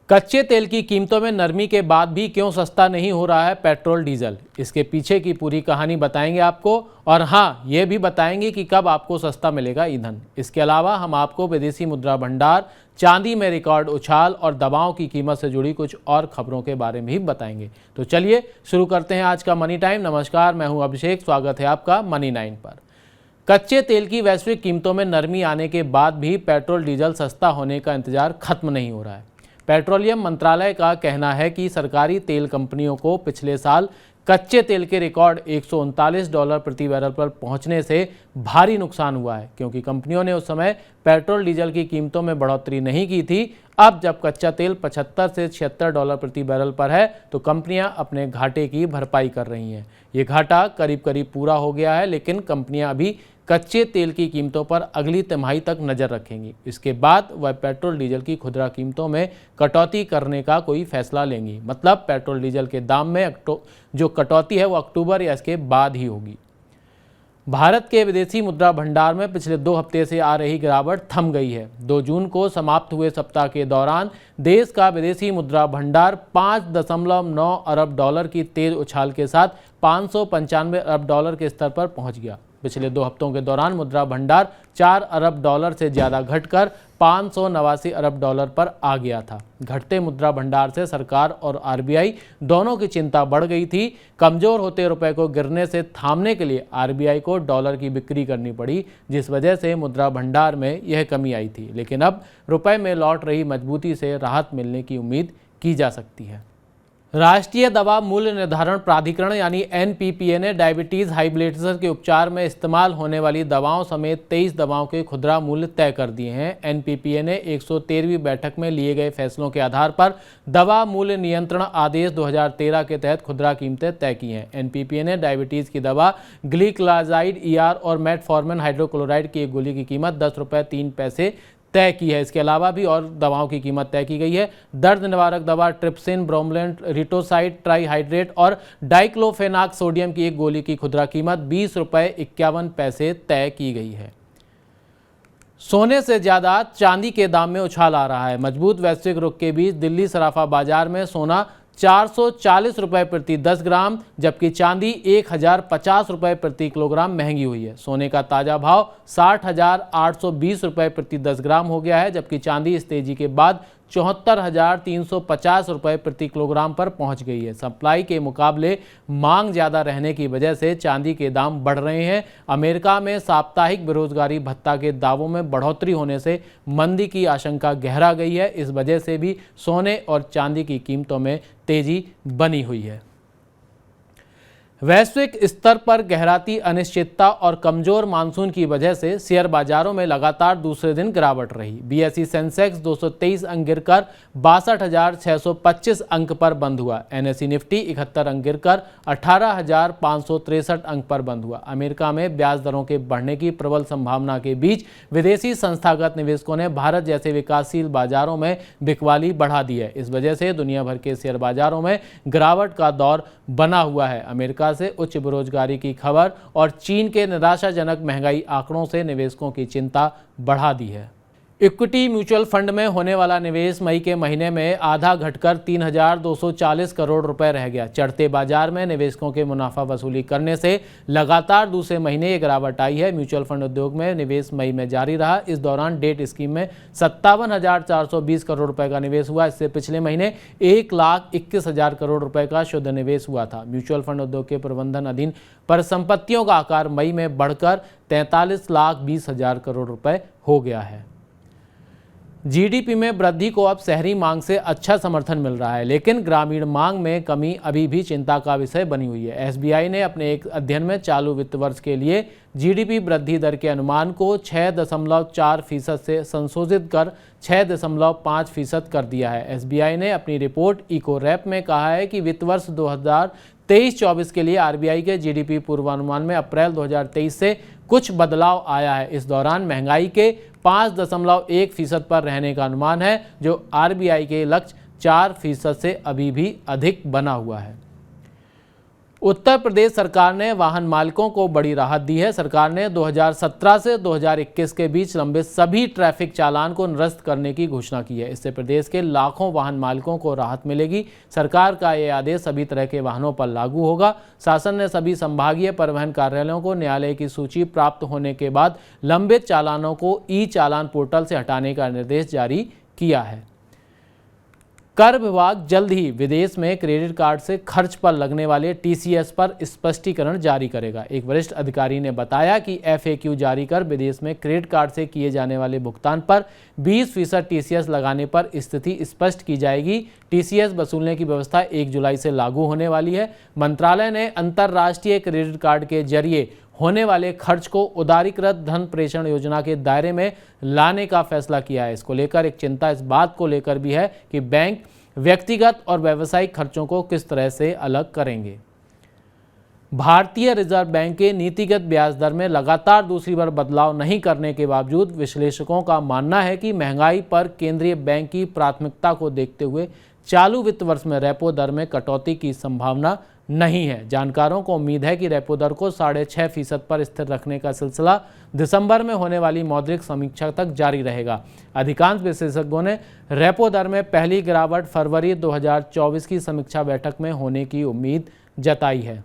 कच्चे तेल की कीमतों में नरमी के बाद भी क्यों सस्ता नहीं हो रहा है पेट्रोल डीजल, इसके पीछे की पूरी कहानी बताएंगे आपको। और हाँ, ये भी बताएंगे कि कब आपको सस्ता मिलेगा ईंधन। इसके अलावा हम आपको विदेशी मुद्रा भंडार, चांदी में रिकॉर्ड उछाल और दवाओं की कीमत से जुड़ी कुछ और खबरों के बारे में भी बताएंगे। तो चलिए शुरू करते हैं आज का मनी टाइम। नमस्कार, मैं हूँ अभिषेक, स्वागत है आपका मनी 9 पर। कच्चे तेल की वैश्विक कीमतों में नरमी आने के बाद भी पेट्रोल डीजल सस्ता होने का इंतजार खत्म नहीं हो रहा है। पेट्रोलियम मंत्रालय का कहना है कि सरकारी तेल कंपनियों को पिछले साल कच्चे तेल के रिकॉर्ड $139 प्रति बैरल पर पहुंचने से भारी नुकसान हुआ है, क्योंकि कंपनियों ने उस समय पेट्रोल डीजल की कीमतों में बढ़ोतरी नहीं की थी। अब जब कच्चा तेल $75 से $76 प्रति बैरल पर है, तो कंपनियां अपने घाटे की भरपाई कर रही हैं। ये घाटा करीब करीब पूरा हो गया है, लेकिन कंपनियां अभी कच्चे तेल की कीमतों पर अगली तिमाही तक नज़र रखेंगी। इसके बाद वह पेट्रोल डीजल की खुदरा कीमतों में कटौती करने का कोई फैसला लेंगी। मतलब पेट्रोल डीजल के दाम में जो कटौती है वो अक्टूबर या इसके बाद ही होगी। भारत के विदेशी मुद्रा भंडार में पिछले 2 हफ्ते से आ रही गिरावट थम गई है। 2 जून को समाप्त हुए सप्ताह के दौरान देश का विदेशी मुद्रा भंडार $5.9 अरब की तेज उछाल के साथ $595 अरब के स्तर पर पहुंच गया। पिछले 2 हफ्तों के दौरान मुद्रा भंडार $4 अरब से ज़्यादा घटकर $589 अरब पर आ गया था। घटते मुद्रा भंडार से सरकार और आरबीआई दोनों की चिंता बढ़ गई थी। कमज़ोर होते रुपए को गिरने से थामने के लिए आरबीआई को डॉलर की बिक्री करनी पड़ी, जिस वजह से मुद्रा भंडार में यह कमी आई थी। लेकिन अब रुपए में लौट रही मजबूती से राहत मिलने की उम्मीद की जा सकती है। राष्ट्रीय दवा मूल्य निर्धारण प्राधिकरण यानी एनपीपीए ने डायबिटीज़, हाई ब्लड प्रेशर के उपचार में इस्तेमाल होने वाली दवाओं समेत 23 दवाओं के खुदरा मूल्य तय कर दिए हैं। एनपीपीए ने 113वीं बैठक में लिए गए फैसलों के आधार पर दवा मूल्य नियंत्रण आदेश 2013 के तहत खुदरा कीमतें तय की हैं। एनपीपीए ने डायबिटीज़ की दवा ग्लिक्लाजाइड ER और मेटफॉर्मिन हाइड्रोक्लोराइड की एक गोली की कीमत ₹10.03 तय की है। इसके अलावा भी और दवाओं की कीमत तय की गई है। दर्द निवारक दवा ट्रिप्सिन, ब्रोमोलेंट, रिटोसाइड ट्राईहाइड्रेट और डाइक्लोफेनाक सोडियम की एक गोली की खुदरा कीमत ₹20.51 तय की गई है। सोने से ज़्यादा चांदी के दाम में उछाल आ रहा है। मजबूत वैश्विक रुख के बीच दिल्ली सराफा बाजार में सोना ₹440 प्रति 10 ग्राम, जबकि चांदी ₹1050 प्रति किलोग्राम महंगी हुई है। सोने का ताज़ा भाव ₹60,820 प्रति 10 ग्राम हो गया है, जबकि चांदी इस तेजी के बाद ₹74,350 प्रति किलोग्राम पर पहुंच गई है। सप्लाई के मुकाबले मांग ज़्यादा रहने की वजह से चांदी के दाम बढ़ रहे हैं। अमेरिका में साप्ताहिक बेरोजगारी भत्ता के दावों में बढ़ोतरी होने से मंदी की आशंका गहरा गई है। इस वजह से भी सोने और चांदी की कीमतों में तेजी बनी हुई है। वैश्विक स्तर पर गहराती अनिश्चितता और कमजोर मानसून की वजह से शेयर बाजारों में लगातार दूसरे दिन गिरावट रही। बीएसई सेंसेक्स 223 अंक गिरकर 62,625 अंक पर बंद हुआ। एनएसई निफ्टी 71 अंक गिरकर 18,563 अंक पर बंद हुआ। अमेरिका में ब्याज दरों के बढ़ने की प्रबल संभावना के बीच विदेशी संस्थागत निवेशकों ने भारत जैसे विकासशील बाजारों में बिकवाली बढ़ा दी है। इस वजह से दुनिया भर के शेयर बाजारों में गिरावट का दौर बना हुआ है। अमेरिका से उच्च बेरोजगारी की खबर और चीन के निराशाजनक महंगाई आंकड़ों से निवेशकों की चिंता बढ़ा दी है। इक्विटी म्यूचुअल फंड में होने वाला निवेश मई के महीने में आधा घटकर 3,240 करोड़ रुपए रह गया। चढ़ते बाजार में निवेशकों के मुनाफा वसूली करने से लगातार दूसरे महीने ये गिरावट आई है। म्यूचुअल फंड उद्योग में निवेश मई में जारी रहा। इस दौरान डेट स्कीम में 57,420 करोड़ रुपए का निवेश हुआ। इससे पिछले महीने 1,21,000 करोड़ रुपए का शुद्ध निवेश हुआ था। म्यूचुअल फंड उद्योग के प्रबंधन अधीन परिसंपत्तियों का आकार मई में बढ़कर 43,20,000 करोड़ रुपए हो गया है। जीडीपी में वृद्धि को अब शहरी मांग से अच्छा समर्थन मिल रहा है, लेकिन ग्रामीण मांग में कमी अभी भी चिंता का विषय बनी हुई है। एसबीआई ने अपने एक अध्ययन में चालू वित्त वर्ष के लिए जीडीपी वृद्धि दर के अनुमान को 6.4% से संशोधित कर 6.5% कर दिया है। एसबीआई ने अपनी रिपोर्ट इको रैप में कहा है कि वित्त वर्ष 2023-24 के लिए आरबीआई के जीडीपी पूर्वानुमान में अप्रैल 2023 से कुछ बदलाव आया है। इस दौरान महंगाई के 5.1% पर रहने का अनुमान है, जो आरबीआई के लक्ष्य 4% से अभी भी अधिक बना हुआ है। उत्तर प्रदेश सरकार ने वाहन मालिकों को बड़ी राहत दी है। सरकार ने 2017 से 2021 के बीच लंबे सभी ट्रैफिक चालान को निरस्त करने की घोषणा की है। इससे प्रदेश के लाखों वाहन मालिकों को राहत मिलेगी। सरकार का यह आदेश सभी तरह के वाहनों पर लागू होगा। शासन ने सभी संभागीय परिवहन कार्यालयों को न्यायालय की सूची प्राप्त होने के बाद लंबित चालानों को ई चालान पोर्टल से हटाने का निर्देश जारी किया है। कर विभाग जल्द ही विदेश में क्रेडिट कार्ड से खर्च पर लगने वाले टीसीएस पर स्पष्टीकरण जारी करेगा। एक वरिष्ठ अधिकारी ने बताया कि FAQ जारी कर विदेश में क्रेडिट कार्ड से किए जाने वाले भुगतान पर 20% टीसीएस लगाने पर स्थिति स्पष्ट की जाएगी। टीसीएस वसूलने की व्यवस्था 1 जुलाई से लागू होने वाली है। मंत्रालय ने अंतर्राष्ट्रीय क्रेडिट कार्ड के जरिए होने वाले खर्च को उदारीकृत धन प्रेषण योजना के दायरे में लाने का फैसला किया है। इसको लेकर एक चिंता इस बात को लेकर भी है कि बैंक व्यक्तिगत और व्यावसायिक खर्चों को किस तरह से अलग करेंगे। भारतीय रिजर्व बैंक के नीतिगत ब्याज दर में लगातार दूसरी बार बदलाव नहीं करने के बावजूद विश्लेषकों का मानना है कि महंगाई पर केंद्रीय बैंक की प्राथमिकता को देखते हुए चालू वित्त वर्ष में रेपो दर में कटौती की संभावना नहीं है। जानकारों को उम्मीद है कि रेपो दर को 6.5% पर स्थिर रखने का सिलसिला दिसंबर में होने वाली मौद्रिक समीक्षा तक जारी रहेगा। अधिकांश विशेषज्ञों ने रेपो दर में पहली गिरावट फरवरी 2024 की समीक्षा बैठक में होने की उम्मीद जताई है।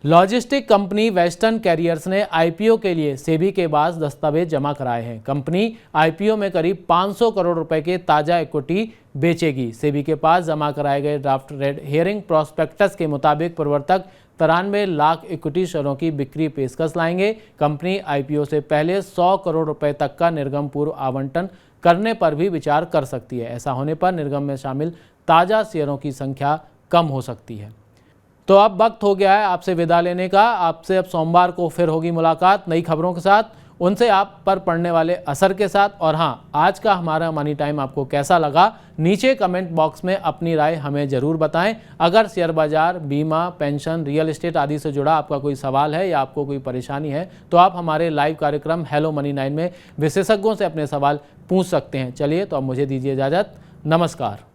लॉजिस्टिक कंपनी वेस्टर्न कैरियर्स ने आईपीओ के लिए सेबी के पास दस्तावेज जमा कराए हैं। कंपनी आईपीओ में करीब 500 करोड़ रुपए के ताजा इक्विटी बेचेगी। सेबी के पास जमा कराए गए ड्राफ्ट रेड हेयरिंग प्रोस्पेक्टस के मुताबिक प्रवर्तक 93 लाख इक्विटी शेयरों की बिक्री पेशकश लाएंगे। कंपनी आईपीओ से पहले 100 करोड़ रुपए तक का निर्गम पूर्व आवंटन करने पर भी विचार कर सकती है। ऐसा होने पर निर्गम में शामिल ताज़ा शेयरों की संख्या कम हो सकती है। तो अब वक्त हो गया है आपसे विदा लेने का। आपसे अब सोमवार को फिर होगी मुलाकात नई खबरों के साथ, उनसे आप पर पड़ने वाले असर के साथ। और हाँ, आज का हमारा मनी टाइम आपको कैसा लगा, नीचे कमेंट बॉक्स में अपनी राय हमें ज़रूर बताएं। अगर शेयर बाजार, बीमा, पेंशन, रियल एस्टेट आदि से जुड़ा आपका कोई सवाल है या आपको कोई परेशानी है तो आप हमारे लाइव कार्यक्रम हेलो मनी 9 में विशेषज्ञों से अपने सवाल पूछ सकते हैं। चलिए तो अब मुझे दीजिए इजाज़त। नमस्कार।